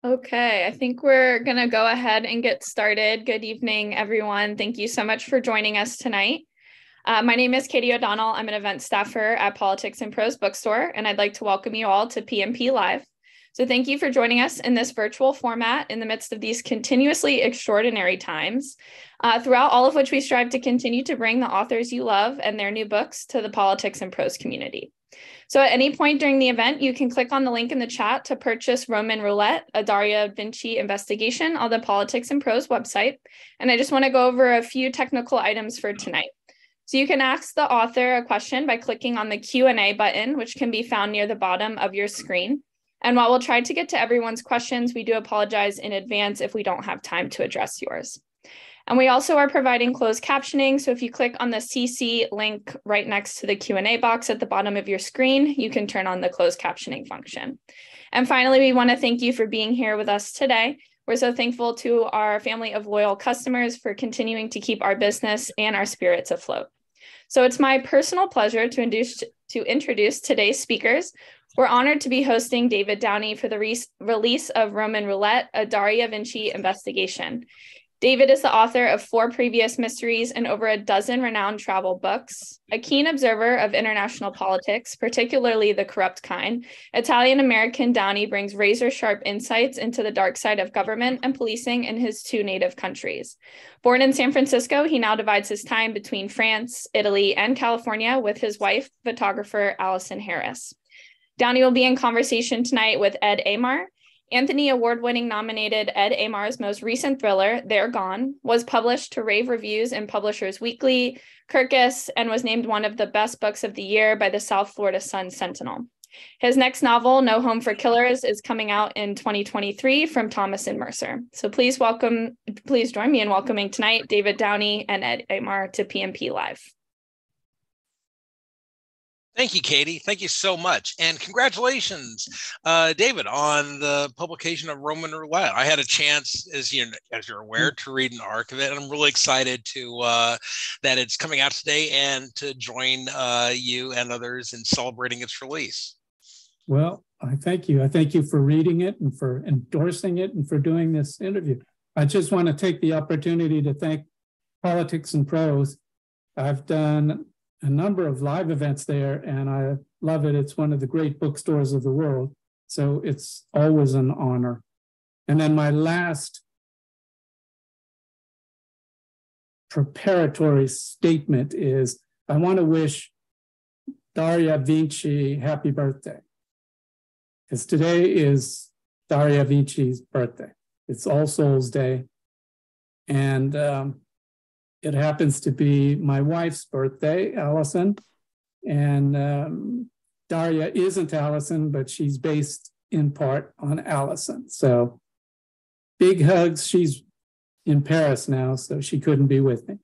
Okay, I think we're going to go ahead and get started. Good evening, everyone. Thank you so much for joining us tonight. My name is Katie O'Donnell. I'm an event staffer at Politics and Prose Bookstore, and I'd like to welcome you all to PMP Live. So thank you for joining us in this virtual format in the midst of these continuously extraordinary times, throughout all of which we strive to continue to bring the authors you love and their new books to the politics and prose community. So at any point during the event, you can click on the link in the chat to purchase Roman Roulette, a Daria Vinci investigation on the Politics and Prose website. And I just want to go over a few technical items for tonight. So you can ask the author a question by clicking on the Q&A button, which can be found near the bottom of your screen. And while we'll try to get to everyone's questions, we do apologize in advance if we don't have time to address yours. And we also are providing closed captioning. So if you click on the CC link right next to the Q&A box at the bottom of your screen, you can turn on the closed captioning function. And finally, we want to thank you for being here with us today. We're so thankful to our family of loyal customers for continuing to keep our business and our spirits afloat. So it's my personal pleasure to introduce today's speakers. We're honored to be hosting David Downie for the release of Roman Roulette, a Daria Vinci investigation. David is the author of 4 previous mysteries and over a dozen renowned travel books. A keen observer of international politics, particularly the corrupt kind, Italian-American Downie brings razor-sharp insights into the dark side of government and policing in his 2 native countries. Born in San Francisco, he now divides his time between France, Italy, and California with his wife, photographer Alison Harris. Downie will be in conversation tonight with Ed Aymar. Anthony Award-winning nominated Ed Aymar's most recent thriller, They're Gone, was published to rave reviews in Publishers Weekly, Kirkus, and was named one of the best books of the year by the South Florida Sun-Sentinel. His next novel, No Home for Killers, is coming out in 2023 from Thomas and Mercer. So please join me in welcoming tonight David Downie and Ed Aymar to PMP Live. Thank you, Katie. Thank you so much. And congratulations, David, on the publication of Roman Roulette. I had a chance, as you're aware, to read an arc of it. And I'm really excited to that it's coming out today and to join you and others in celebrating its release. Well, I thank you. I thank you for reading it and for endorsing it and for doing this interview. I just want to take the opportunity to thank Politics and Prose. I've done a number of live events there, and I love it. It's one of the great bookstores of the world, so it's always an honor. And then my last preparatory statement is I want to wish Daria Vinci happy birthday, because today is Daria Vinci's birthday. It's All Souls Day, and it happens to be my wife's birthday, Alison, and Daria isn't Alison, but she's based in part on Alison. So big hugs. She's in Paris now, so she couldn't be with me.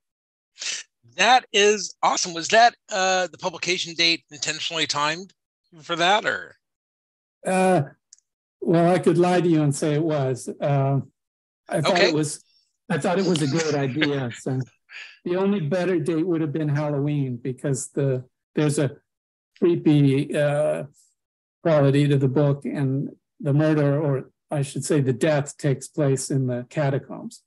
That is awesome. Was that the publication date intentionally timed for that, or? Well, I could lie to you and say it was. I thought it was a great idea. So. The only better date would have been Halloween, because there's a creepy quality to the book, and the murder, or I should say the death, takes place in the catacombs.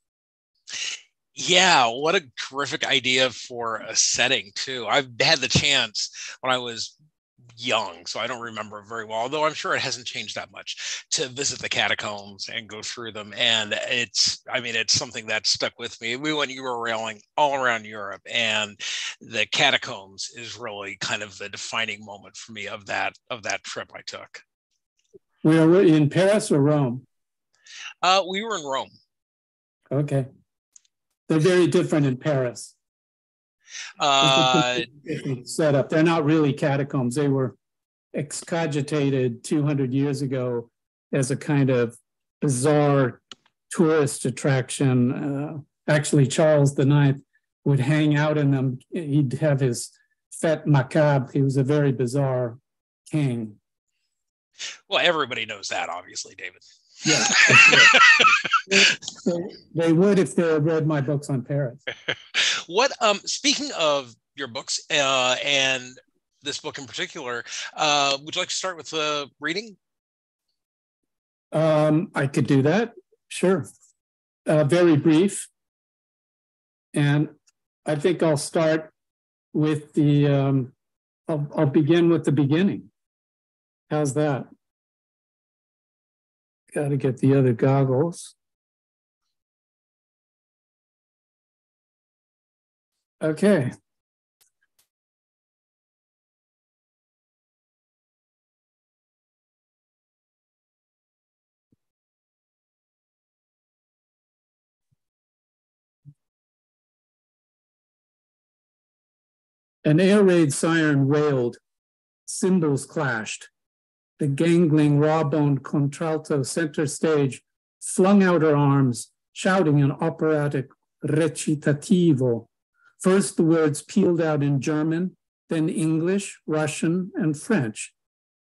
Yeah, what a terrific idea for a setting too. I've had the chance when I was young, so I don't remember very well, although I'm sure it hasn't changed that much, to visit the catacombs and go through them. And it's something that stuck with me. We went Eurorailing all around Europe, and the catacombs is really kind of the defining moment for me of that trip I took. We were in Paris or Rome? We were in Rome. Okay. They're very different in Paris. Setup. They're not really catacombs. They were excogitated 200 years ago as a kind of bizarre tourist attraction. Actually, Charles IX would hang out in them. He'd have his fête macabre. He was a very bizarre king. Well, everybody knows that, obviously, David. Yeah. They would if they had read my books on Paris. What, speaking of your books and this book in particular, would you like to start with reading? I could do that, sure. Very brief. And I think I'll start with the, I'll begin with the beginning. How's that? Got to get the other goggles. Okay. An air raid siren wailed, cymbals clashed. The gangling, raw-boned contralto center stage flung out her arms, shouting an operatic recitativo. First, the words pealed out in German, then English, Russian, and French.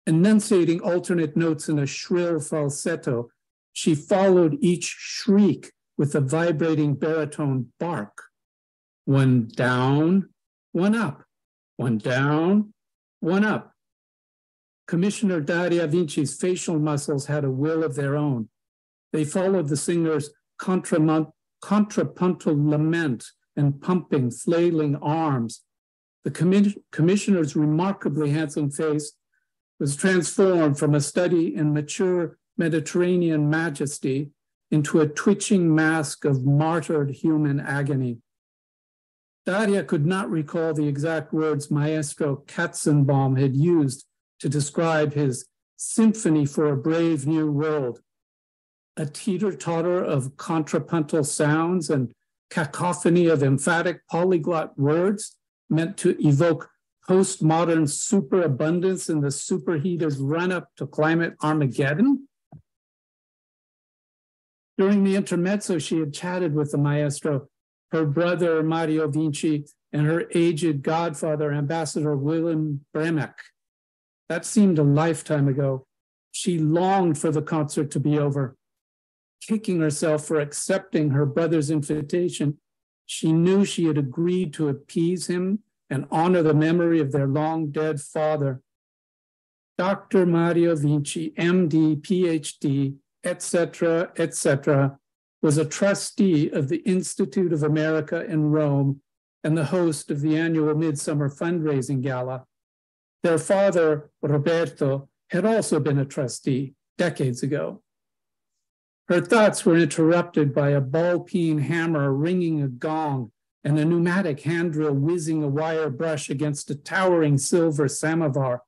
Enunciating alternate notes in a shrill falsetto, she followed each shriek with a vibrating baritone bark. One down, one up. One down, one up. Commissioner Daria Vinci's facial muscles had a will of their own. They followed the singer's contrapuntal lament and pumping, flailing arms. The commissioner's remarkably handsome face was transformed from a study in mature Mediterranean majesty into a twitching mask of martyred human agony. Daria could not recall the exact words Maestro Katzenbaum had used to describe his symphony for a brave new world. A teeter-totter of contrapuntal sounds and cacophony of emphatic polyglot words meant to evoke postmodern superabundance in the superheated run-up to climate Armageddon. During the intermezzo, she had chatted with the maestro, her brother Mario Vinci, and her aged godfather, Ambassador Willem Bremek. That seemed a lifetime ago. She longed for the concert to be over. Kicking herself for accepting her brother's invitation, she knew she had agreed to appease him and honor the memory of their long-dead father. Dr. Mario Vinci, MD, PhD, etc., was a trustee of the Institute of America in Rome and the host of the annual Midsummer Fundraising Gala. Their father, Roberto, had also been a trustee decades ago. Her thoughts were interrupted by a ball-peen hammer ringing a gong and a pneumatic hand drill whizzing a wire brush against a towering silver samovar.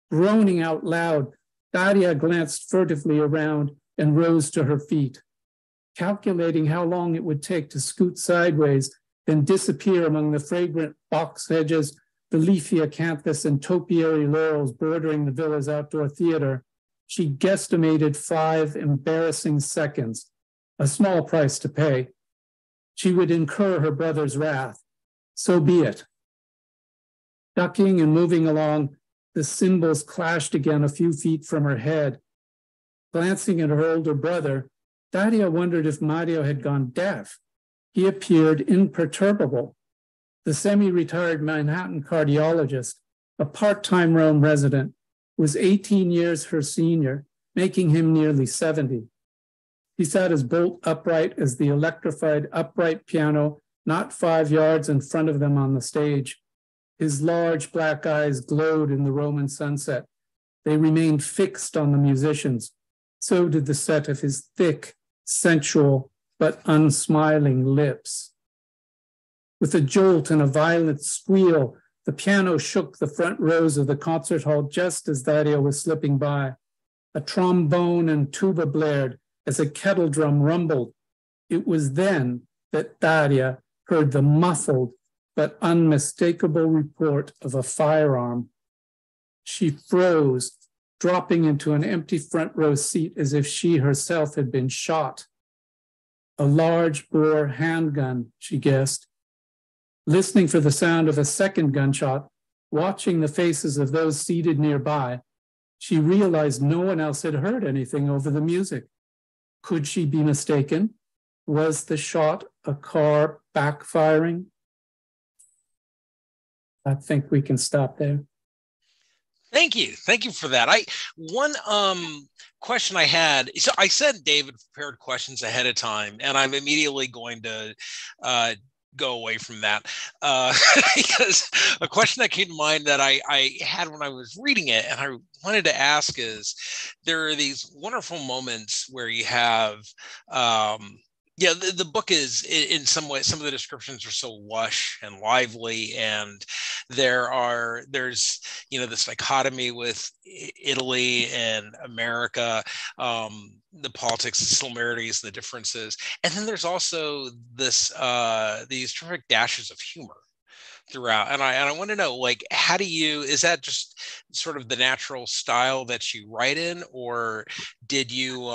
Groaning out loud, Daria glanced furtively around and rose to her feet. Calculating how long it would take to scoot sideways, then disappear among the fragrant box hedges, the leafy acanthus and topiary laurels bordering the villa's outdoor theater, she guesstimated 5 embarrassing seconds, a small price to pay. She would incur her brother's wrath. So be it. Ducking and moving along, the cymbals clashed again a few feet from her head. Glancing at her older brother, Daria wondered if Mario had gone deaf. He appeared imperturbable. The semi-retired Manhattan cardiologist, a part-time Rome resident, was 18 years her senior, making him nearly 70. He sat as bolt upright as the electrified upright piano, not 5 yards in front of them on the stage. His large black eyes glowed in the Roman sunset. They remained fixed on the musicians. So did the set of his thick, sensual, but unsmiling lips. With a jolt and a violent squeal, the piano shook the front rows of the concert hall just as Daria was slipping by. A trombone and tuba blared as a kettle drum rumbled. It was then that Daria heard the muffled but unmistakable report of a firearm. She froze, dropping into an empty front row seat as if she herself had been shot. A large bore handgun, she guessed. Listening for the sound of a second gunshot, watching the faces of those seated nearby, she realized no one else had heard anything over the music. Could she be mistaken? Was the shot a car backfiring? I think we can stop there. Thank you for that. One question I had. So I said David prepared questions ahead of time, and I'm immediately going to go away from that because a question that came to mind that I had when I was reading it, and I wanted to ask is, there are these wonderful moments where you have. The book is in some way, some of the descriptions are so lush and lively, and there's this dichotomy with Italy and America, the politics, the similarities, the differences, and then there's also these terrific dashes of humor throughout. And I want to know, like, is that just sort of the natural style that you write in, or did you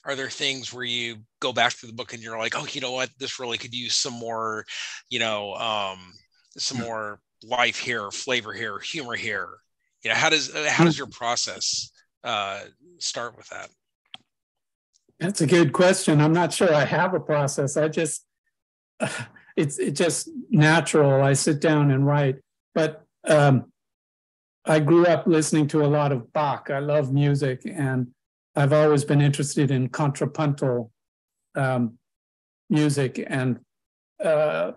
are there things where you go back to the book and you're like, oh, you know what, this really could use some more, some more life here, flavor here, humor here? How does your process start with that? That's a good question. I'm not sure I have a process. It's just natural. I sit down and write. But I grew up listening to a lot of Bach. I love music, and I've always been interested in contrapuntal music and a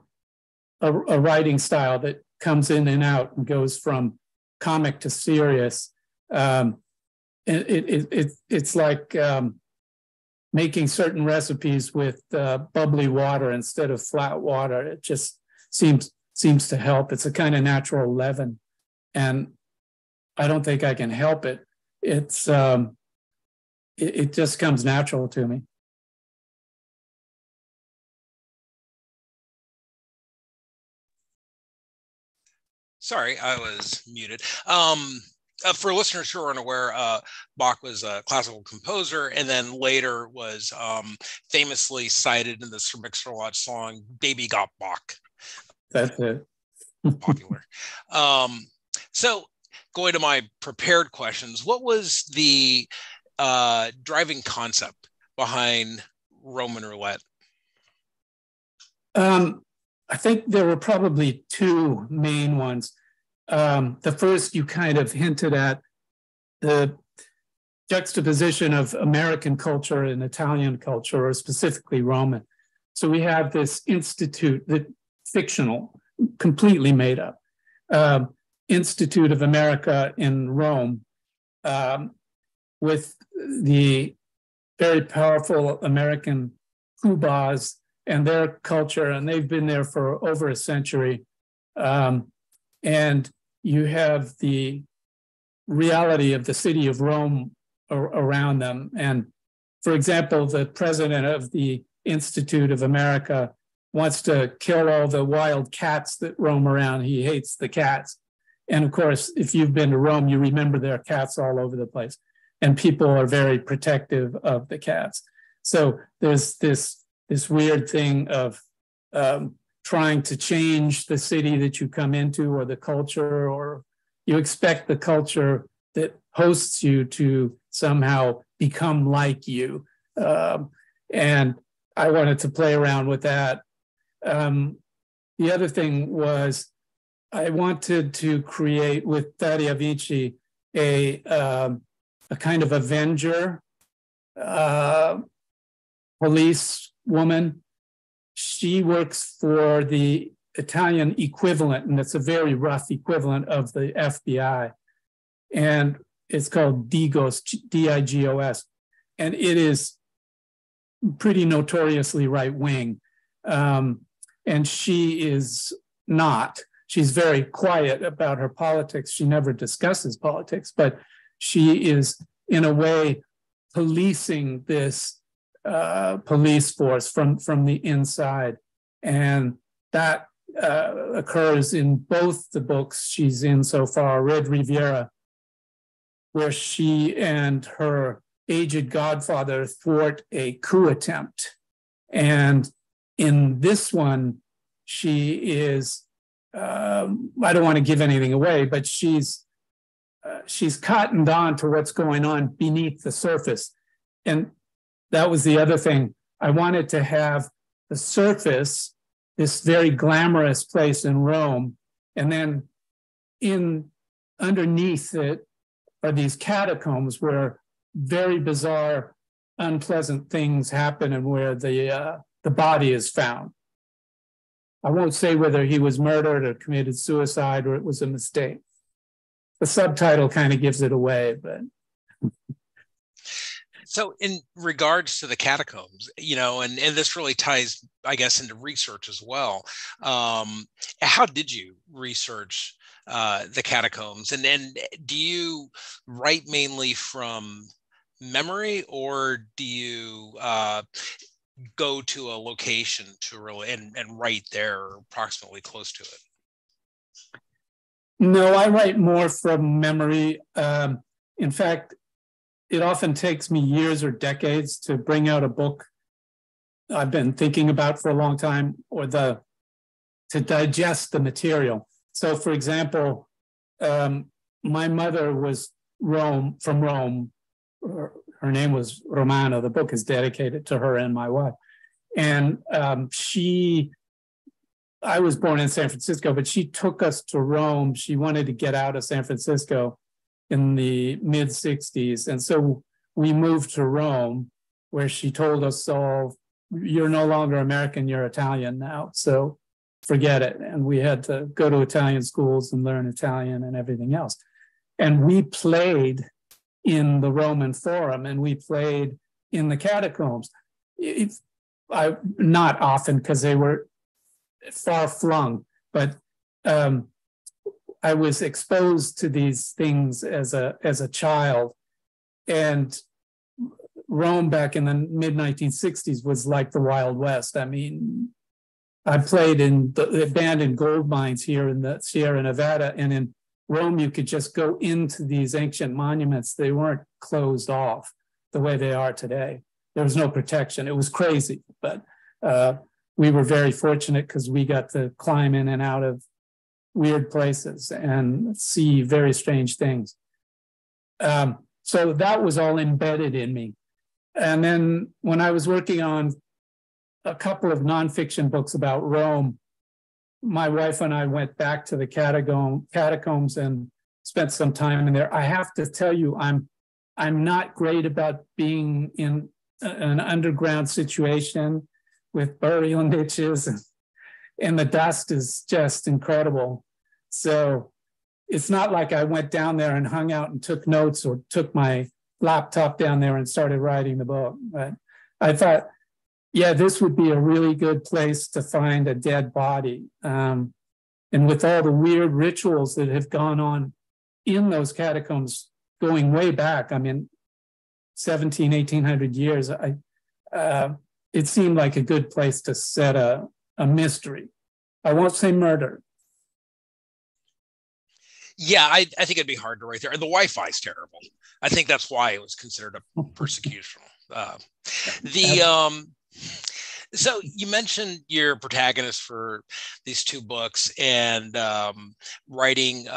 writing style that comes in and out and goes from comic to serious. It's like making certain recipes with bubbly water instead of flat water. It just seems to help. It's a kind of natural leaven, and I don't think I can help it. It just comes natural to me. Sorry, I was muted. For listeners who are unaware, Bach was a classical composer, and then later was famously cited in the Sir Mix-a-Lot song "Baby Got Bach." That's it. Popular. So, going to my prepared questions, what was the driving concept behind Roman Roulette? I think there were probably two main ones. The first, you kind of hinted at, the juxtaposition of American culture and Italian culture, or specifically Roman. So we have this institute, that fictional, completely made up, Institute of America in Rome, with the very powerful American Cubas and their culture, and they've been there for over a century. And you have the reality of the city of Rome around them. And for example, the president of the Institute of America wants to kill all the wild cats that roam around. He hates the cats. And of course, if you've been to Rome, you remember there are cats all over the place. And people are very protective of the cats. So there's this weird thing of trying to change the city that you come into, or the culture, or you expect the culture that hosts you to somehow become like you. And I wanted to play around with that. The other thing was, I wanted to create with Daria Vinci a kind of avenger, police woman. She works for the Italian equivalent, and it's a very rough equivalent of the FBI. And it's called DIGOS, D-I-G-O-S. And it is pretty notoriously right-wing. And she is not. She's very quiet about her politics. She never discusses politics, but she is, in a way, policing this police force from the inside. And that occurs in both the books she's in so far, Red Riviera, where she and her aged godfather thwart a coup attempt. And in this one, she is, I don't want to give anything away, but she's cottoned on to what's going on beneath the surface. And that was the other thing. I wanted to have the surface, this very glamorous place in Rome, and then in underneath it are these catacombs where very bizarre, unpleasant things happen and where the body is found. I won't say whether he was murdered or committed suicide or it was a mistake. The subtitle kind of gives it away, but. So in regards to the catacombs, and this really ties, I guess, into research as well. How did you research the catacombs? And then do you write mainly from memory, or do you go to a location to really and write there or approximately close to it? No, I write more from memory. In fact, it often takes me years or decades to bring out a book I've been thinking about for a long time, or to digest the material. So, for example, my mother was from Rome. Her name was Romana. The book is dedicated to her and my wife. And I was born in San Francisco, but she took us to Rome. She wanted to get out of San Francisco in the mid-60s. And so we moved to Rome, where she told us all, you're no longer American, you're Italian now, so forget it. And we had to go to Italian schools and learn Italian and everything else. And we played in the Roman Forum, and we played in the catacombs. Not often, because they were far flung, but I was exposed to these things as a child. And Rome back in the mid-1960s was like the Wild West. I mean, I played in the abandoned gold mines here in the Sierra Nevada, and in Rome, you could just go into these ancient monuments. They weren't closed off the way they are today. There was no protection. It was crazy, but we were very fortunate because we got to climb in and out of weird places and see very strange things. So that was all embedded in me. And then when I was working on a couple of nonfiction books about Rome, my wife and I went back to the catacombs and spent some time in there. I have to tell you, I'm not great about being in an underground situation with burial niches, and the dust is just incredible. So it's not like I went down there and hung out and took notes or took my laptop down there and started writing the book. But I thought, yeah, this would be a really good place to find a dead body. And with all the weird rituals that have gone on in those catacombs going way back, I mean, 1800 years, it seemed like a good place to set a mystery. I won't say murder. Yeah, I think it'd be hard to write there. The Wi-Fi is terrible. I think that's why it was considered a persecution. So you mentioned your protagonist for these two books and writing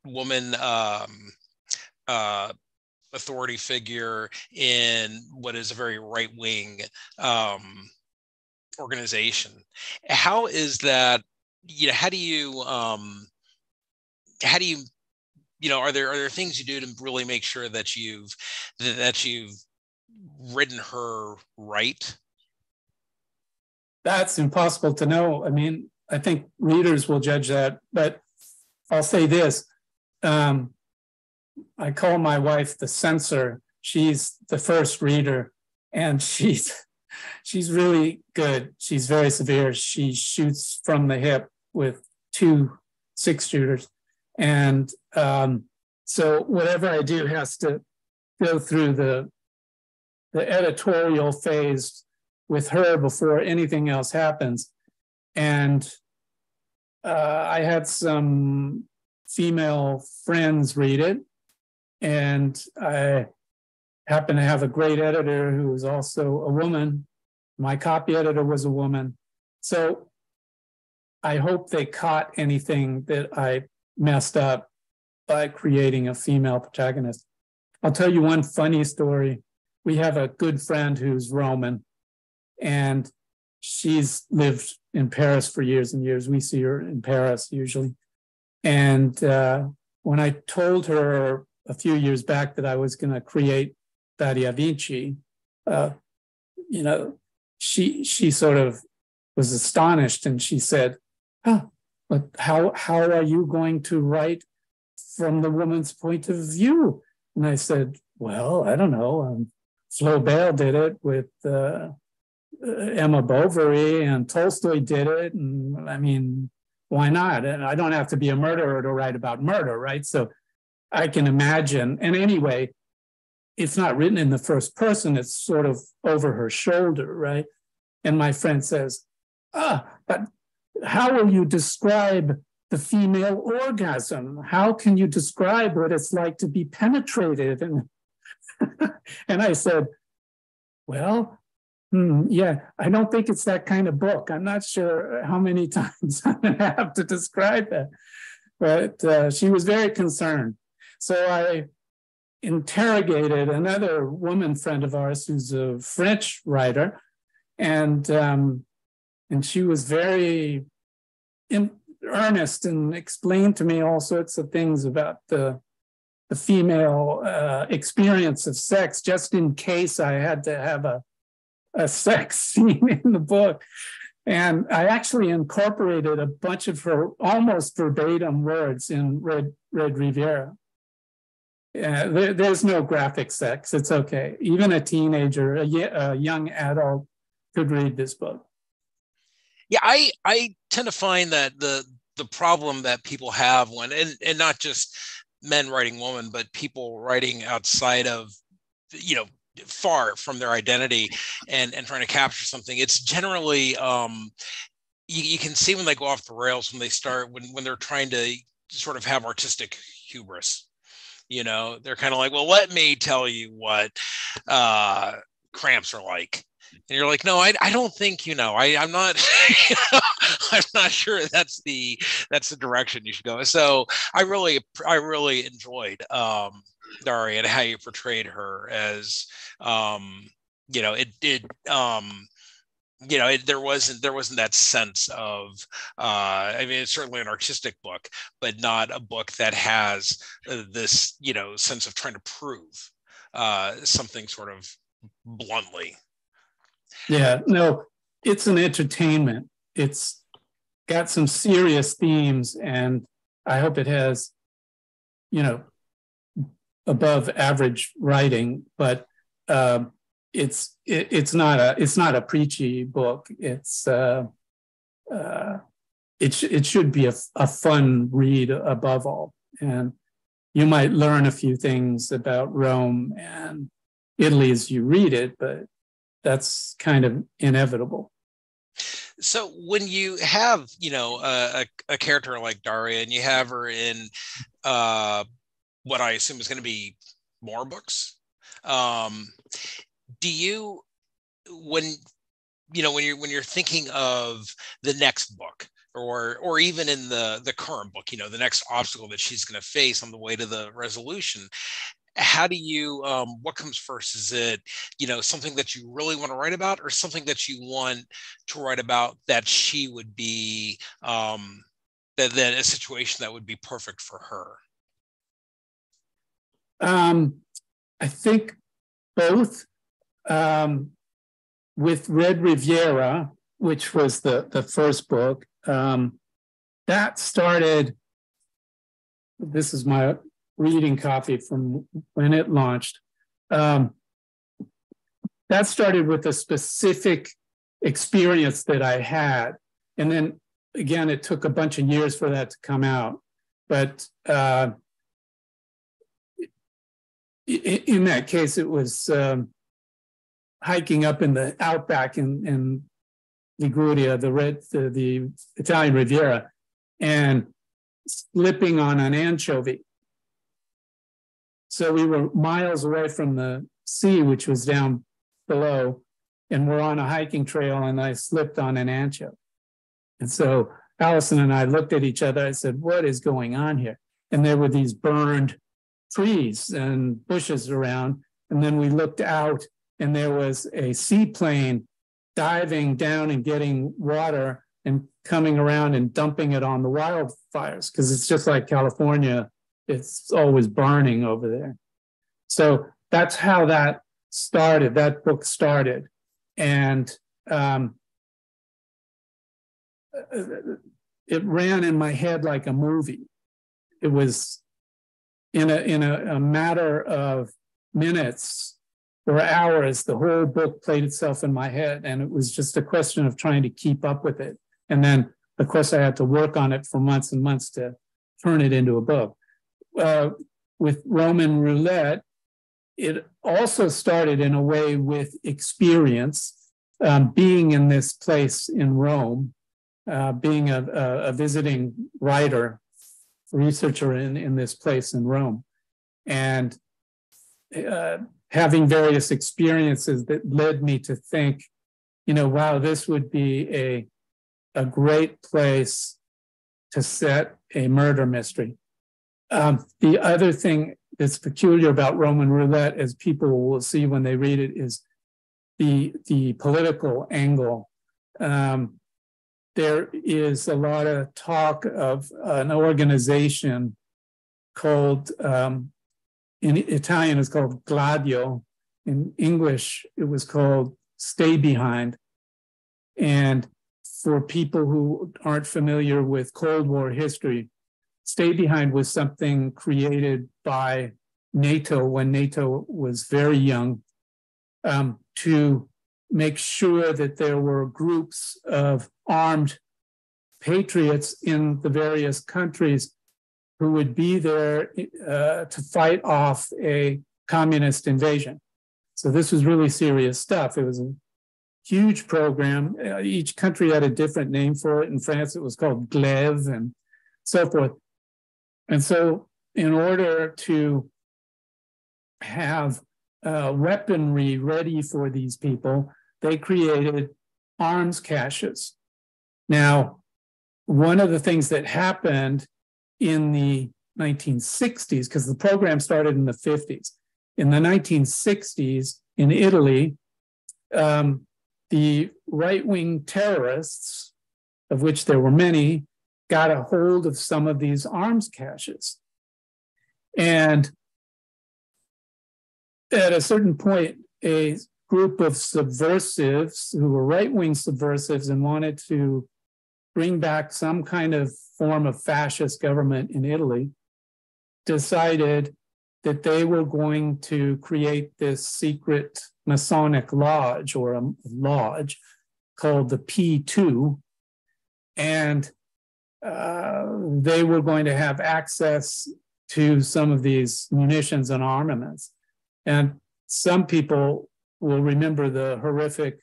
woman authority figure in what is a very right-wing organization. How is that? How do you are there things you do to really make sure that you've written her right? That's impossible to know. I mean, I think readers will judge that, but I'll say this. I call my wife the censor. She's the first reader, and she's really good. She's very severe. She shoots from the hip with 2 6-shooters. And so whatever I do has to go through the editorial phase with her before anything else happens. And I had some female friends read it, and I happen to have a great editor who is also a woman. My copy editor was a woman. So I hope they caught anything that I messed up by creating a female protagonist. I'll tell you one funny story. We have a good friend who's Roman, and she's lived in Paris for years and years. We see her in Paris usually. And when I told her a few years back that I was going to create Daria Vinci, she sort of was astonished, and she said, "Oh, but how are you going to write from the woman's point of view?" And I said, "Well, I don't know. Flaubert did it with Emma Bovary, and Tolstoy did it. And I mean, why not? And I don't have to be a murderer to write about murder, right? So I can imagine. And anyway, it's not written in the first person. It's sort of over her shoulder, right? And my friend says, but how will you describe the female orgasm? How can you describe what it's like to be penetrated?" And and I said, "Well, yeah, I don't think it's that kind of book. I'm not sure how many times I'm going to have to describe that." But she was very concerned. So I interrogated another woman friend of ours who's a French writer, and she was very earnest and explained to me all sorts of things about the female experience of sex, just in case I had to have a sex scene in the book. And I actually incorporated a bunch of her almost verbatim words in Red Riviera. There's no graphic sex. It's okay. Even a teenager, a young adult could read this book. Yeah, I tend to find that the problem that people have when, and not just men writing women, but people writing outside of, far from their identity and trying to capture something, it's generally, you can see when they go off the rails when they start, when they're trying to sort of have artistic hubris. They're kind of like, well, let me tell you what cramps are like. And you're like, no, I don't think, I'm not, I'm not sure that's the direction you should go. So I really enjoyed Daria and how you portrayed her as, there wasn't that sense of, it's certainly an artistic book, but not a book that has this, sense of trying to prove something sort of bluntly. Yeah, no, it's an entertainment. It's got some serious themes, and I hope it has, above average writing, but it's not a preachy book. It should be a fun read above all, and you might learn a few things about Rome and Italy as you read it, but that's kind of inevitable. So when you have, a character like Daria, and you have her in what I assume is going to be more books, do you, when you're thinking of the next book, or even in the current book, the next obstacle that she's going to face on the way to the resolution, how do you, what comes first? Is it, something that you really want to write about, or something that you want to write about that she would be, that a situation that would be perfect for her? I think both. With Red Riviera, which was the first book, that started, this is my reading copy from when it launched. That started with a specific experience that I had. And then again, it took a bunch of years for that to come out. But in that case, it was hiking up in the outback in Liguria, the Italian Riviera, and slipping on an anchovy. So we were miles away from the sea, which was down below, and we're on a hiking trail, and I slipped on an anchovy. And so Alison and I looked at each other. I said, "What is going on here?" And there were these burned trees and bushes around. And then we looked out, and there was a seaplane diving down and getting water and coming around and dumping it on the wildfires, because it's just like California it's always burning over there. So that's how that started. That book started, and it ran in my head like a movie. It was in a matter of minutes or hours, the whole book played itself in my head, and it was just a question of trying to keep up with it. And then, of course, I had to work on it for months and months to turn it into a book. With Roman Roulette, it also started in a way with experience, being in this place in Rome, being a visiting writer, researcher in this place in Rome, and having various experiences that led me to think, wow, this would be a great place to set a murder mystery. The other thing that's peculiar about Roman Roulette, as people will see when they read it, is the political angle. There is a lot of talk of an organization called, in Italian it's called Gladio. In English, it was called Stay Behind. And for people who aren't familiar with Cold War history, Stay Behind was something created by NATO when NATO was very young, to make sure that there were groups of armed patriots in the various countries who would be there to fight off a communist invasion. So this was really serious stuff. It was a huge program. Each country had a different name for it. In France, it was called Glaive and so forth. And so in order to have weaponry ready for these people, they created arms caches. Now, one of the things that happened in the 1960s, because the program started in the 50s, in the 1960s in Italy, the right-wing terrorists, of which there were many, got a hold of some of these arms caches. And at a certain point, a group of subversives who were right-wing subversives and wanted to bring back some kind of form of fascist government in Italy decided that they were going to create this secret Masonic lodge, or a lodge called the P2, and they were going to have access to some of these munitions and armaments. And some people will remember the horrific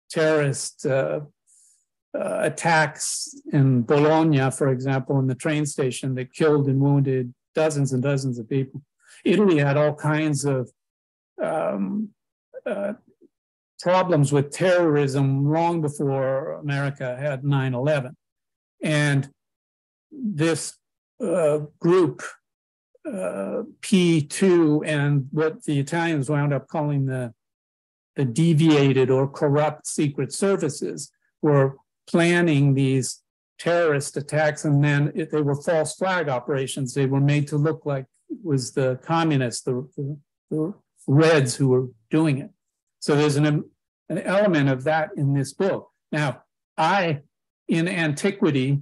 terrorist attacks in Bologna, for example, in the train station that killed and wounded dozens and dozens of people. Italy had all kinds of problems with terrorism long before America had 9/11. And this group, P2, and what the Italians wound up calling the deviated or corrupt secret services, were planning these terrorist attacks, and then they were false flag operations. They were made to look like it was the communists, the Reds, who were doing it. So there's an element of that in this book. Now, in antiquity,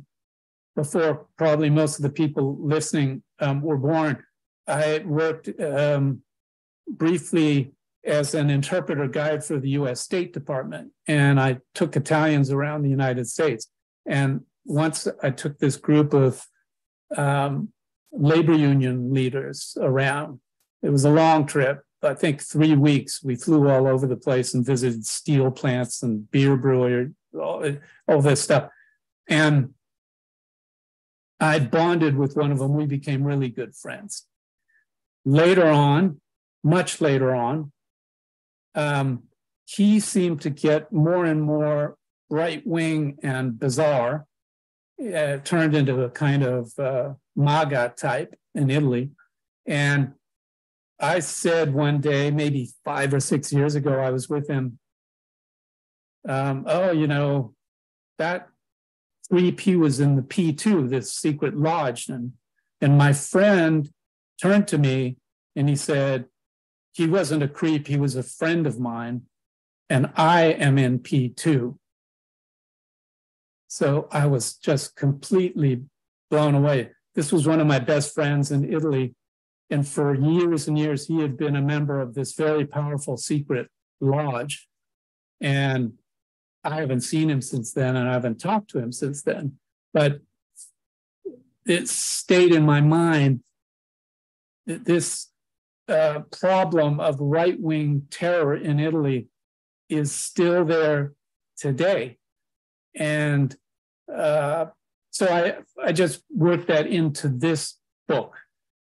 before probably most of the people listening were born, I worked briefly as an interpreter guide for the US State Department, and I took Italians around the United States. And once I took this group of labor union leaders around. It was a long trip, I think 3 weeks. We flew all over the place and visited steel plants and beer brewery, all this stuff. And I bonded with one of them. We became really good friends. Later on, much later on, he seemed to get more and more right-wing and bizarre, turned into a kind of MAGA type in Italy. And I said one day, maybe 5 or 6 years ago, I was with him, oh, you know, that 3P was in the P2, this secret lodge, and And my friend turned to me and he said, he wasn't a creep, he was a friend of mine, and I am in P2. So I was just completely blown away. This was one of my best friends in Italy. And for years and years, he had been a member of this very powerful secret lodge. And I haven't seen him since then, and I haven't talked to him since then. But it stayed in my mind that this problem of right-wing terror in Italy is still there today. And so I just worked that into this book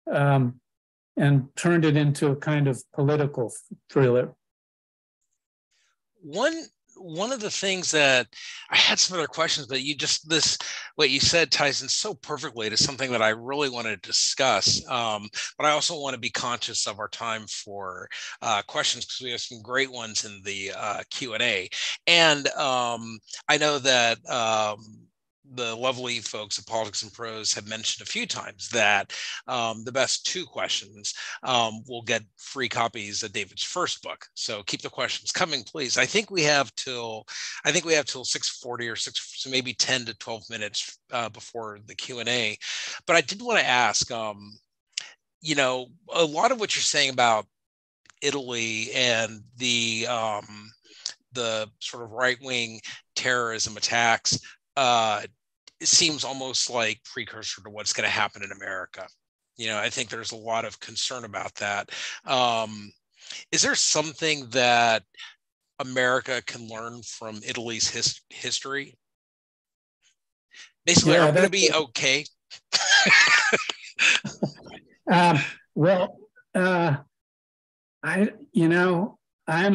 and turned it into a kind of political thriller. One of the things that I had some other questions, but what you said ties in so perfectly to something that I really want to discuss. But I also want to be conscious of our time for questions, because we have some great ones in the Q&A. And I know that the lovely folks at Politics and Prose have mentioned a few times that the best two questions will get free copies of David's first book. So keep the questions coming, please. I think we have till 6:40 or so maybe 10 to 12 minutes before the Q&A. But I did want to ask, a lot of what you're saying about Italy and the sort of right-wing terrorism attacks, it seems almost like precursor to what's going to happen in America. I think there's a lot of concern about that. Is there something that America can learn from Italy's history? Basically, are we going to be okay? I'm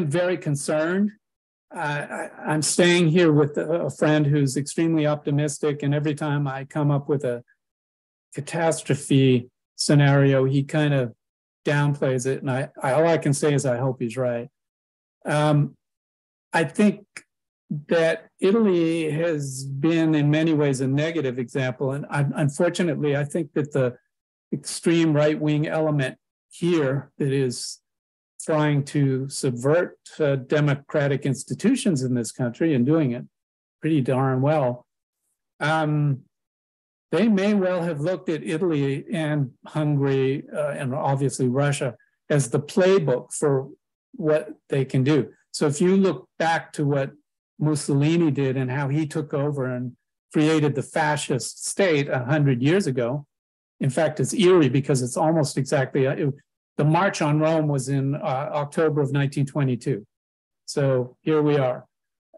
very concerned. I'm staying here with a friend who's extremely optimistic, and every time I come up with a catastrophe scenario, he kind of downplays it, and all I can say is I hope he's right. I think that Italy has been in many ways a negative example, and unfortunately, I think that the extreme right-wing element here that is trying to subvert democratic institutions in this country and doing it pretty darn well, they may well have looked at Italy and Hungary and obviously Russia as the playbook for what they can do. So if you look back to what Mussolini did and how he took over and created the fascist state 100 years ago, in fact, it's eerie because it's almost exactly, the March on Rome was in October of 1922. So here we are.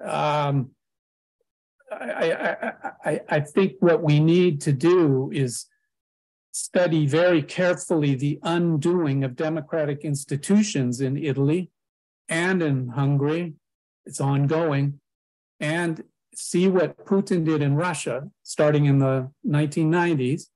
I think what we need to do is study very carefully the undoing of democratic institutions in Italy and in Hungary. It's ongoing. And see what Putin did in Russia starting in the 1990s.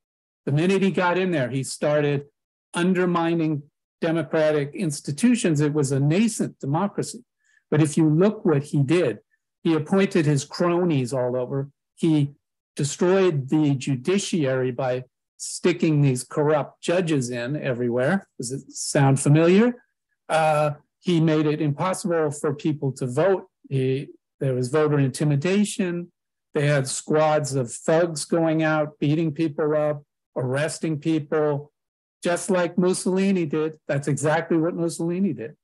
The minute he got in there, he started undermining democratic institutions. It was a nascent democracy. But if you look what he did, he appointed his cronies all over. He destroyed the judiciary by sticking these corrupt judges in everywhere. Does it sound familiar? He made it impossible for people to vote. There was voter intimidation. They had squads of thugs going out, beating people up, arresting people, just like Mussolini did. That's exactly what Mussolini did.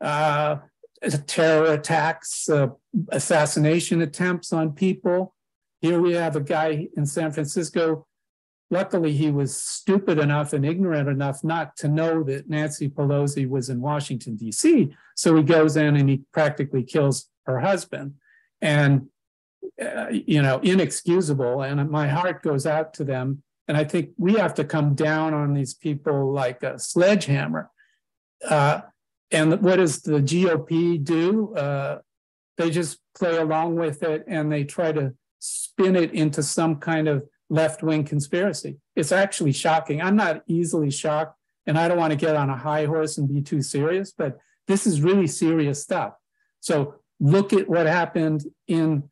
Terror attacks, assassination attempts on people. Here we have a guy in San Francisco. Luckily, he was stupid enough and ignorant enough not to know that Nancy Pelosi was in Washington, D.C. So he goes in and he practically kills her husband. And, inexcusable. And my heart goes out to them. And I think we have to come down on these people like a sledgehammer. And what does the GOP do? They just play along with it and they try to spin it into some kind of left-wing conspiracy. It's actually shocking. I'm not easily shocked, and I don't want to get on a high horse and be too serious, but this is really serious stuff. So look at what happened in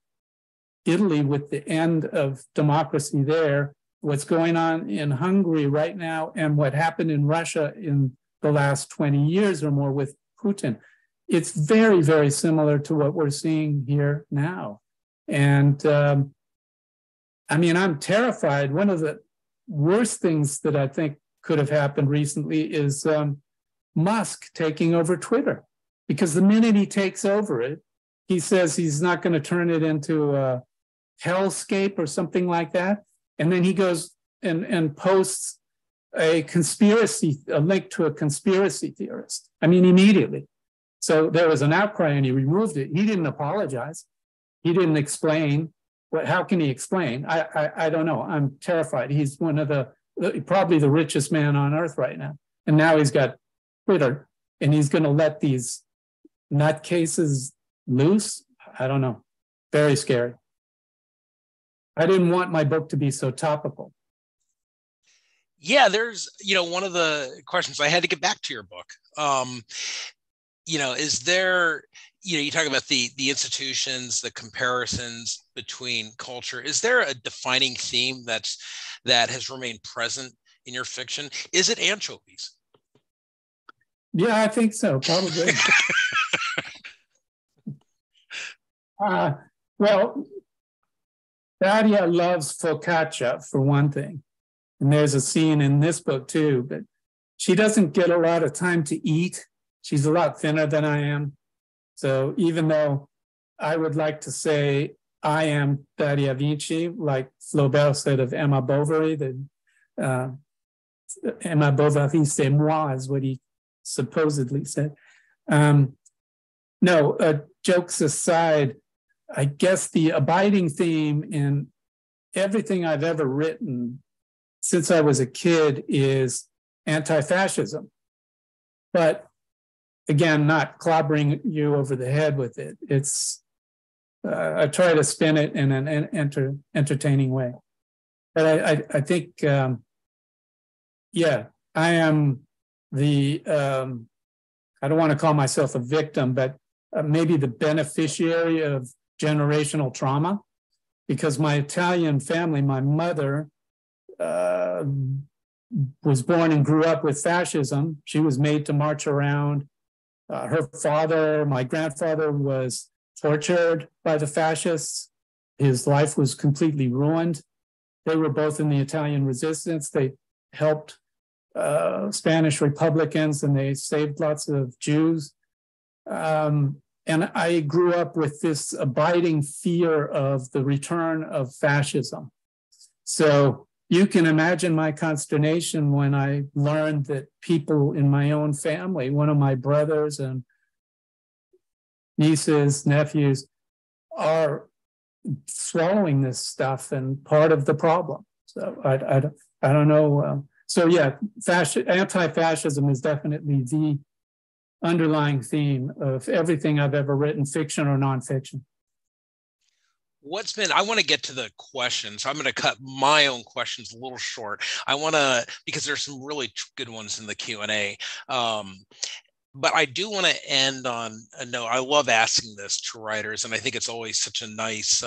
Italy with the end of democracy there. what's going on in Hungary right now and what happened in Russia in the last 20 years or more with Putin, it's very, very similar to what we're seeing here now. And I mean, I'm terrified. One of the worst things that I think could have happened recently is Musk taking over Twitter, because the minute he takes over it, he says he's not going to turn it into a hellscape or something like that. And then he goes and posts a link to a conspiracy theorist. I mean, immediately. So there was an outcry and he removed it. He didn't apologize. He didn't explain. How can he explain? I don't know. I'm terrified. He's one of probably the richest man on earth right now. And now he's got Twitter and he's going to let these nutcases loose. I don't know. Very scary. I didn't want my book to be so topical. Yeah, there's, one of the questions I had to get back to your book. Is there, you talk about the institutions, the comparisons between culture. Is there a defining theme that has remained present in your fiction? Is it anchovies? Yeah, I think so, probably. Well, Daria loves focaccia, for one thing. And there's a scene in this book, too. But she doesn't get a lot of time to eat. She's a lot thinner than I am. So even though I would like to say I am Daria Vinci, like Flaubert said of Emma Bovary, Emma Bovary, c'est moi, is what he supposedly said. Jokes aside, I guess the abiding theme in everything I've ever written since I was a kid is anti-fascism. But again, not clobbering you over the head with it. It's I try to spin it in an entertaining way. But I think, I am the, I don't want to call myself a victim, but maybe the beneficiary of generational trauma, because my Italian family, my mother was born and grew up with fascism. She was made to march around. Her father, my grandfather, was tortured by the fascists. His life was completely ruined. They were both in the Italian resistance. They helped Spanish Republicans and they saved lots of Jews. And I grew up with this abiding fear of the return of fascism. So you can imagine my consternation when I learned that people in my own family, one of my brothers and nieces, nephews, are swallowing this stuff and part of the problem. So I don't know. Anti-fascism is definitely the underlying theme of everything I've ever written, fiction or nonfiction. I want to get to the questions. So I'm going to cut my own questions a little short. Because there's some really good ones in the Q&A. But I do want to end on a note. I love asking this to writers, and I think it's always such a nice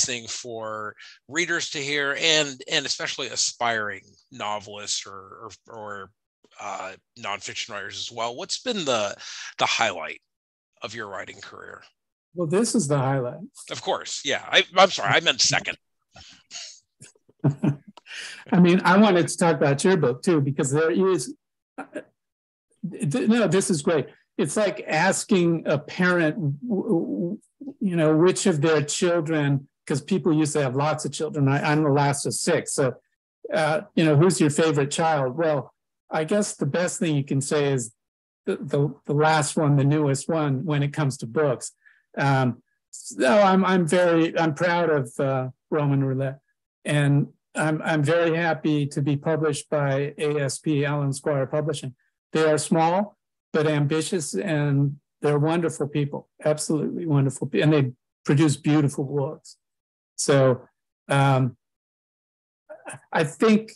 thing for readers to hear, and especially aspiring novelists or nonfiction writers as well. What's been the highlight of your writing career? Well, this is the highlight. Of course, yeah. I'm sorry, I meant second. I mean, I wanted to talk about your book too, because there is. No, this is great. It's like asking a parent, which of their children, because people used to have lots of children. I'm the last of 6. So, who's your favorite child? Well, I guess the best thing you can say is the last one, the newest one, when it comes to books. I'm proud of Roman Roulette, and I'm very happy to be published by ASP, Allen Squire Publishing. They are small, but ambitious, and they're wonderful people, absolutely wonderful people, and they produce beautiful books. So I think,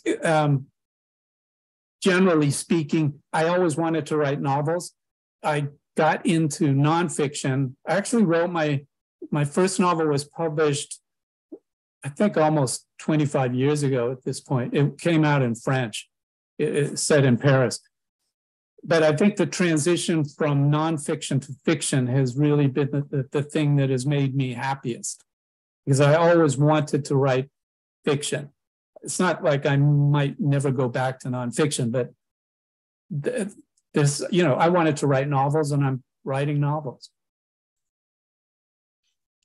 generally speaking, I always wanted to write novels. I got into nonfiction. I actually wrote my first novel was published I think almost 25 years ago at this point. It came out in French. It's set in Paris. But I think the transition from nonfiction to fiction has really been the thing that has made me happiest, because I always wanted to write fiction. It's not like I might never go back to nonfiction, but there's, I wanted to write novels, and I'm writing novels.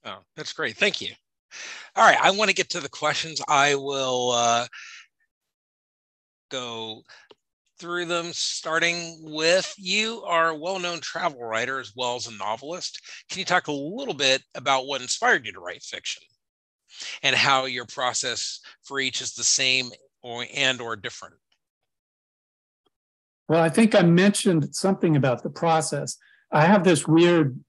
Oh, that's great. Thank you. All right, I want to get to the questions. I will go through them, starting with, you are a well-known travel writer as well as a novelist. Can you talk a little bit about what inspired you to write fiction and how your process for each is the same or different? Well, I think I mentioned something about the process. I have this weird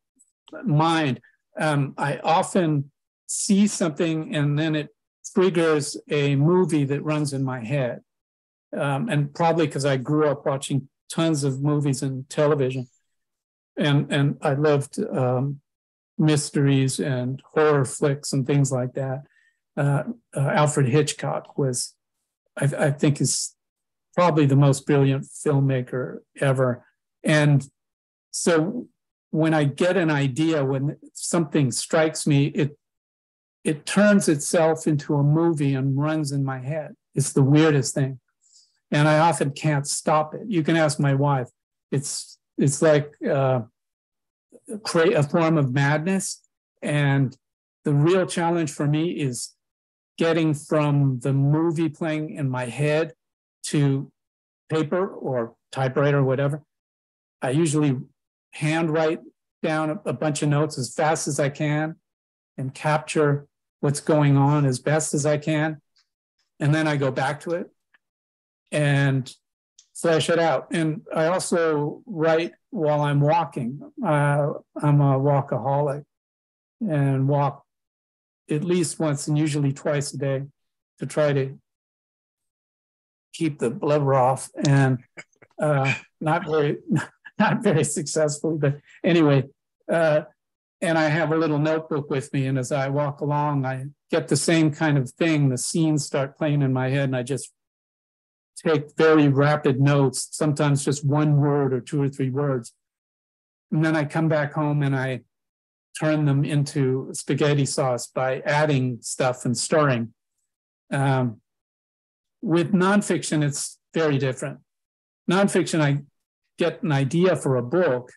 mind. I often see something and then it triggers a movie that runs in my head. And probably because I grew up watching tons of movies and television. And I loved mysteries and horror flicks and things like that. Alfred Hitchcock was, I think, is probably the most brilliant filmmaker ever. And so when I get an idea, when something strikes me, it turns itself into a movie and runs in my head. It's the weirdest thing. And I often can't stop it. You can ask my wife. It's like a form of madness. And the real challenge for me is getting from the movie playing in my head to paper or typewriter or whatever. I usually handwrite down a bunch of notes as fast as I can and capture what's going on as best as I can. And then I go back to it and flesh it out. And I also write while I'm walking. I'm a walkaholic and walk at least once and usually twice a day to try to keep the blubber off, and not very successfully, but anyway. And I have a little notebook with me, and as I walk along, I get the same kind of thing. The scenes start playing in my head, and I just take very rapid notes, sometimes just one word or two or three words. And then I come back home and I turn them into spaghetti sauce by adding stuff and stirring. With nonfiction, it's very different. Nonfiction, I get an idea for a book,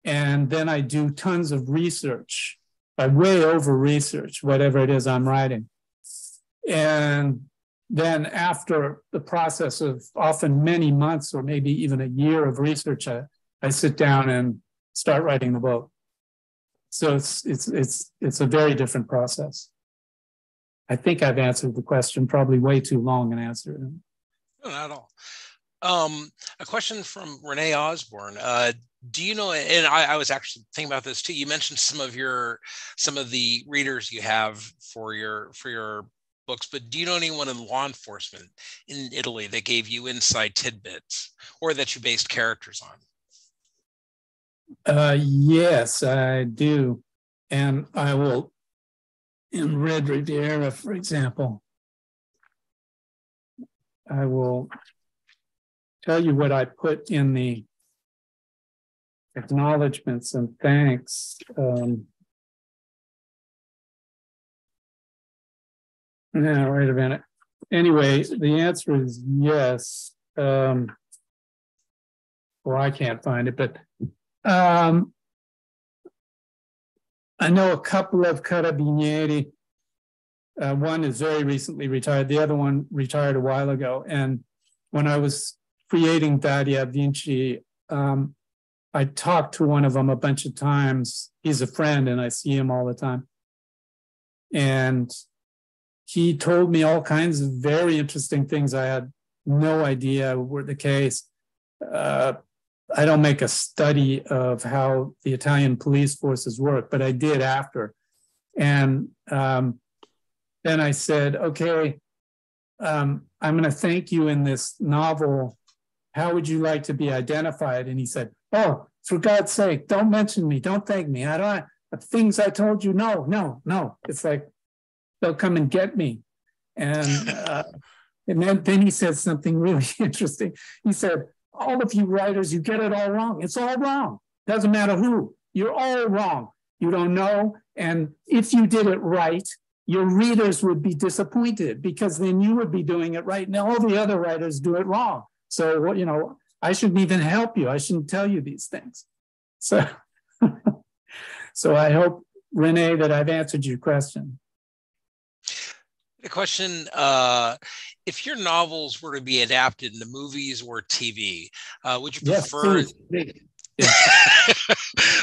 and then I do tons of research. I way over research whatever it is I'm writing. And then after the process of often many months or maybe even a year of research, I sit down and start writing the book. So it's a very different process. I think I've answered the question, probably way too long an answer. No, not at all. A question from Renee Osborne. Do you know, and I was actually thinking about this too, you mentioned some of the readers you have for your books, but do you know anyone in law enforcement in Italy that gave you inside tidbits or that you based characters on? Yes, I do. And I will, in Red Riviera, for example, I will tell you what I put in the acknowledgments and thanks. Now, wait a minute. Anyway, the answer is yes. Well, I can't find it, but I know a couple of carabinieri. One is very recently retired. The other one retired a while ago. And when I was creating Daria Vinci, I talked to one of them a bunch of times. He's a friend and I see him all the time. And he told me all kinds of very interesting things I had no idea were the case. I don't make a study of how the Italian police forces work, but I did after. And then I said, okay, I'm going to thank you in this novel. How would you like to be identified? And he said, oh, for God's sake, don't mention me. Don't thank me. I don't, the things I told you, no. It's like, they'll come and get me. And then he said something really interesting. He said, all of you writers, you get it all wrong. It's all wrong. Doesn't matter who. You're all wrong. You don't know. And if you did it right, your readers would be disappointed because then you would be doing it right. And all the other writers do it wrong. So, you know, I shouldn't even help you. I shouldn't tell you these things. So, so I hope, Renee, that I've answered your question. A question, if your novels were to be adapted into movies or TV, would you prefer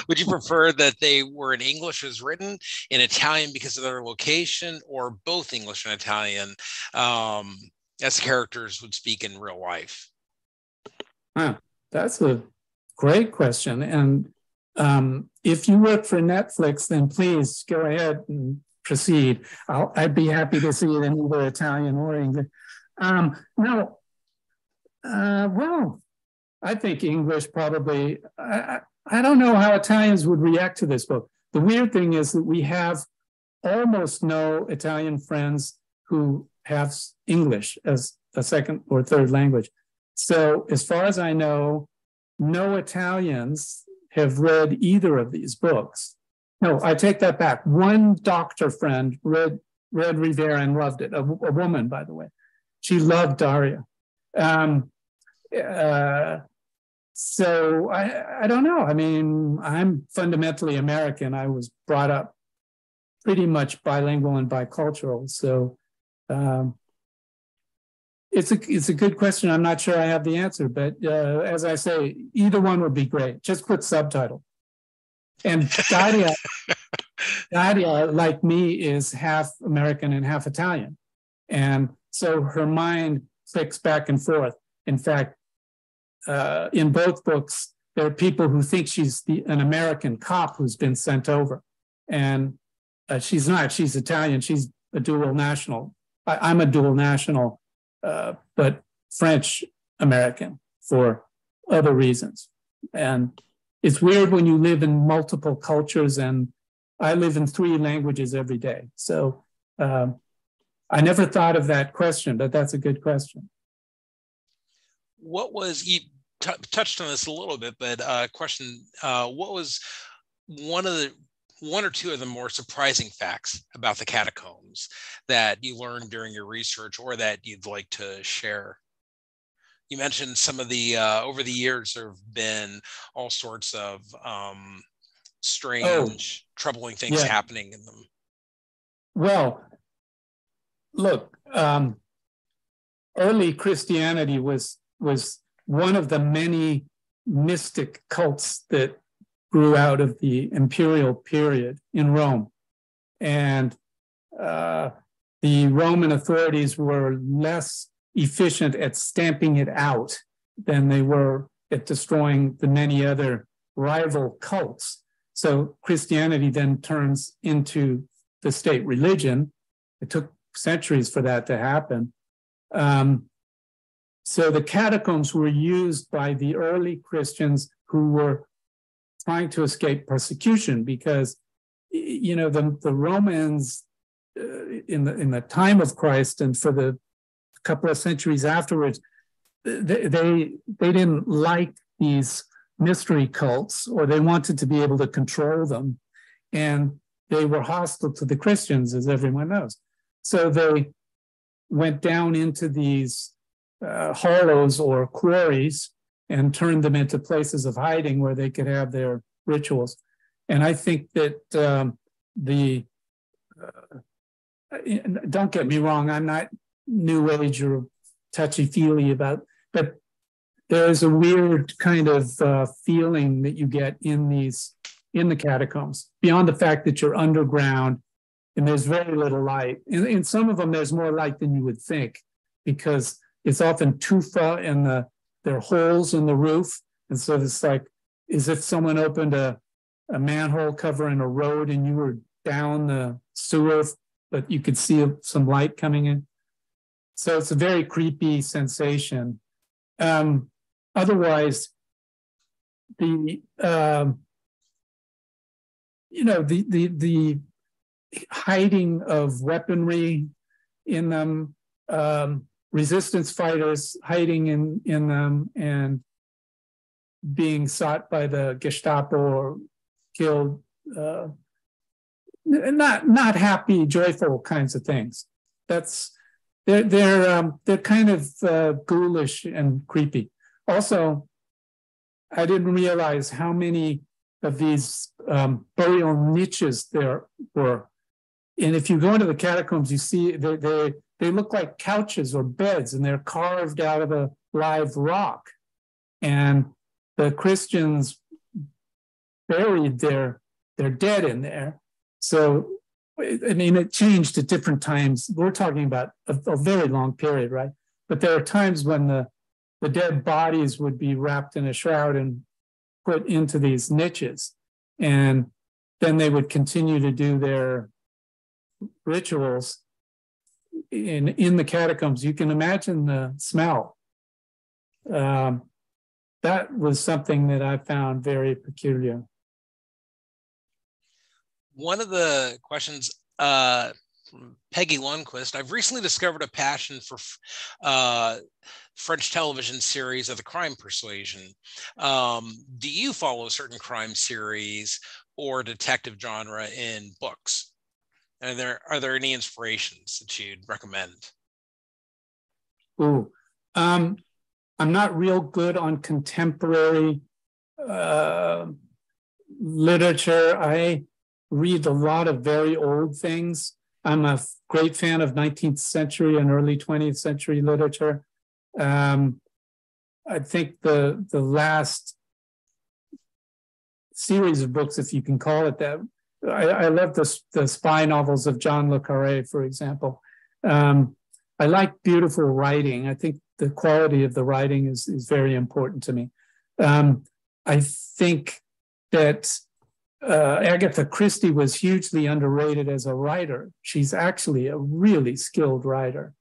would you prefer that they were in English as written, in Italian because of their location, or both English and Italian as characters would speak in real life? That's a great question. And if you work for Netflix, then please go ahead and proceed. I'd be happy to see it in either Italian or English. Well, I think English probably. I don't know how Italians would react to this book. The weird thing is that we have almost no Italian friends who have English as a second or third language. So as far as I know, no Italians have read either of these books. No, I take that back. One doctor friend read Rivera and loved it, a woman, by the way. She loved Daria. So I don't know. I mean, I'm fundamentally American. I was brought up pretty much bilingual and bicultural. So it's a good question. I'm not sure I have the answer, but as I say, either one would be great. Just put subtitle. And Daria, like me, is half American and half Italian. And so her mind clicks back and forth. In fact, in both books, there are people who think she's an American cop who's been sent over. And she's not. She's Italian. She's a dual national. I'm a dual national, but French American for other reasons. And it's weird when you live in multiple cultures, and I live in 3 languages every day. So I never thought of that question, but that's a good question. What was, you touched on this a little bit, but question, what was one or two of the more surprising facts about the catacombs that you learned during your research, or that you'd like to share? You mentioned some of the, over the years, there have been all sorts of strange, troubling things happening in them. Well, look, early Christianity was one of the many mystic cults that grew out of the imperial period in Rome. And the Roman authorities were less efficient at stamping it out than they were at destroying the many other rival cults. So Christianity then turns into the state religion. It took centuries for that to happen. So the catacombs were used by the early Christians who were trying to escape persecution, because, you know, the Romans in the time of Christ and for the couple of centuries afterwards, they didn't like these mystery cults, or they wanted to be able to control them, and they were hostile to the Christians, as everyone knows. So they went down into these hollows or quarries and turned them into places of hiding where they could have their rituals. And I think that don't get me wrong, I'm not New Age or touchy-feely about, but there's a weird kind of feeling that you get in the catacombs, beyond the fact that you're underground and there's very little light. In some of them, there's more light than you would think, because it's often tufa and there are holes in the roof. And so it's like, as if someone opened a manhole covering a road and you were down the sewer, but you could see some light coming in. So it's a very creepy sensation. Otherwise, the hiding of weaponry in them, resistance fighters hiding in them and being sought by the Gestapo or killed. Not happy, joyful kinds of things. They're kind of ghoulish and creepy. Also, I didn't realize how many of these burial niches there were. And if you go into the catacombs, you see they look like couches or beds, and they're carved out of a live rock. And the Christians buried their dead in there. So, I mean, it changed at different times. We're talking about a very long period, right? But there are times when the dead bodies would be wrapped in a shroud and put into these niches. And then they would continue to do their rituals in the catacombs. You can imagine the smell. That was something that I found very peculiar. One of the questions from Peggy Lundquist, I've recently discovered a passion for French television series of the crime persuasion. Do you follow a certain crime series or detective genre in books? Are there any inspirations that you'd recommend? Ooh, I'm not real good on contemporary literature. I read a lot of very old things. I'm a great fan of 19th century and early 20th century literature. I think the last series of books, if you can call it that, I love the spy novels of John le Carré, for example. I like beautiful writing. I think the quality of the writing is very important to me. I think that Agatha Christie was hugely underrated as a writer. She's actually a really skilled writer.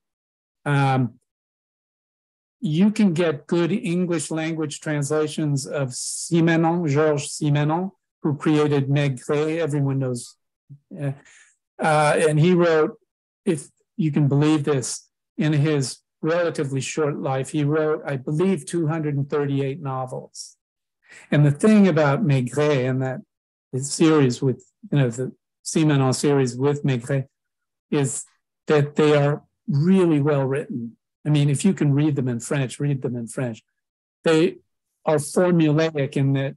You can get good English language translations of Simenon, Georges Simenon, who created Maigret. Everyone knows. And he wrote, if you can believe this, in his relatively short life, he wrote, I believe, 238 novels. And the thing about Maigret and that series with, the Simenon series with Maigret is that they are really well written. I mean, if you can read them in French, read them in French. They are formulaic in that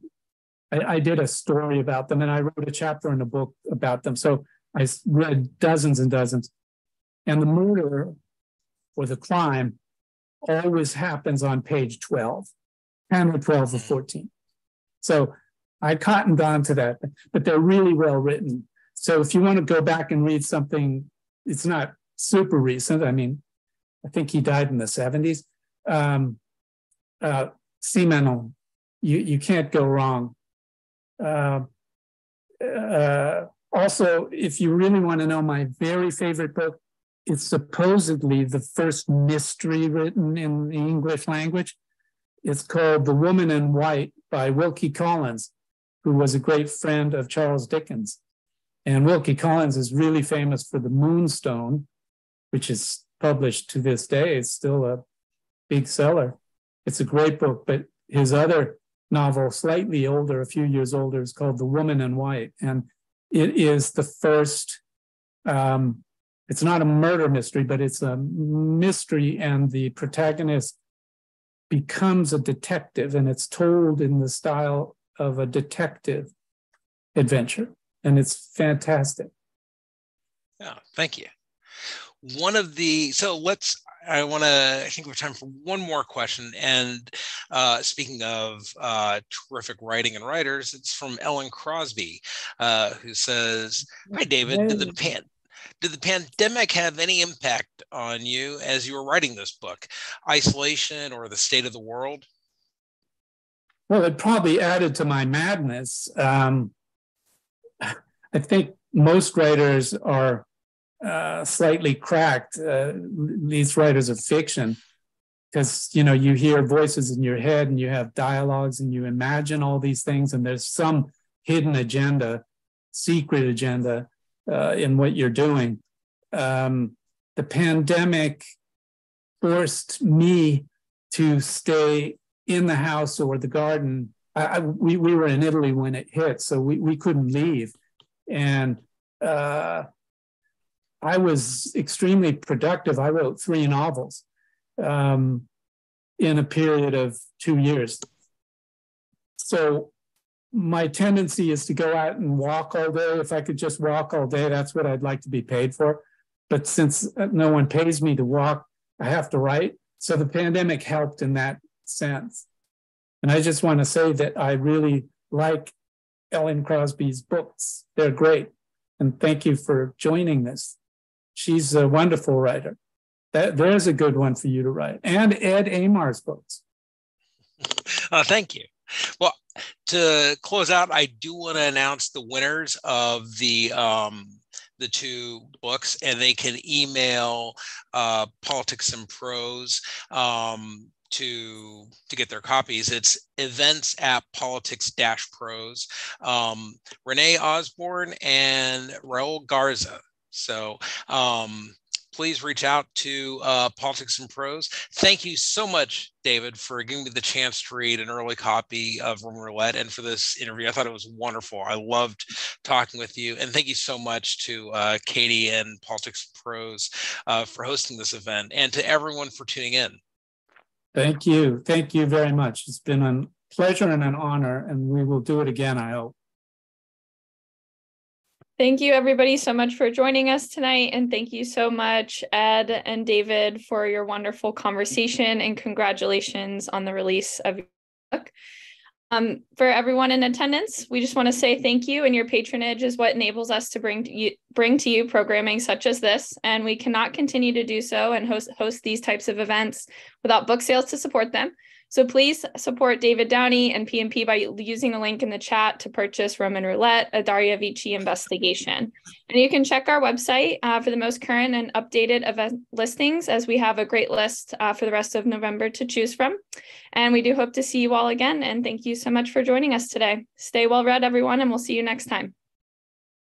I did a story about them and I wrote a chapter in a book about them. So I read dozens and dozens. And the murder or the crime always happens on page 12, 10 or 12 or 14. So I cottoned on to that, but they're really well written. So if you want to go back and read something, it's not super recent. I mean, I think he died in the 70s. Simenon, you can't go wrong. Also, if you really want to know my very favorite book, it's supposedly the first mystery written in the English language. It's called The Woman in White by Wilkie Collins, who was a great friend of Charles Dickens. And Wilkie Collins is really famous for The Moonstone, which is published to this day. It's still a big seller. It's a great book, but his other novel, slightly older, a few years older, is called The Woman in White. And it is the first, it's not a murder mystery, but it's a mystery, and the protagonist becomes a detective, and it's told in the style of a detective adventure. And it's fantastic. Yeah, thank you. I think we have time for one more question. And speaking of terrific writing and writers, it's from Ellen Crosby, who says, hi, David, did the pandemic have any impact on you as you were writing this book? Isolation or the state of the world? Well, it probably added to my madness. I think most writers are slightly cracked, these writers of fiction, because you hear voices in your head and you have dialogues and you imagine all these things, and there's some hidden agenda, secret agenda in what you're doing. The pandemic forced me to stay in the house or the garden. We were in Italy when it hit, so we couldn't leave. And I was extremely productive. I wrote 3 novels in a period of 2 years. So my tendency is to go out and walk all day. If I could just walk all day, that's what I'd like to be paid for. But since no one pays me to walk, I have to write. So the pandemic helped in that sense. And I just want to say that I really like Ellen Crosby's books. They're great. And thank you for joining this. She's a wonderful writer. There's a good one for you to write. And Ed Aymar's books. Thank you. Well, to close out, I do want to announce the winners of the 2 books, and they can email Politics and Prose to get their copies. It's events@politics-prose. Renee Osborne and Raul Garza. So please reach out to Politics and Prose. Thank you so much, David, for giving me the chance to read an early copy of Roman Roulette and for this interview. I thought it was wonderful. I loved talking with you. And thank you so much to Katie and Politics and Prose for hosting this event, and to everyone for tuning in. Thank you. Thank you very much. It's been a pleasure and an honor, and we will do it again, I hope. Thank you, everybody, so much for joining us tonight. And thank you so much, Ed and David, for your wonderful conversation, and congratulations on the release of your book. For everyone in attendance, we just want to say thank you, and your patronage is what enables us to bring to you programming such as this. And we cannot continue to do so and host these types of events without book sales to support them. So please support David Downie and PMP by using the link in the chat to purchase Roman Roulette, a Daria Vinci investigation. And you can check our website for the most current and updated event listings, as we have a great list for the rest of November to choose from. And we do hope to see you all again. And thank you so much for joining us today. Stay well read, everyone, and we'll see you next time.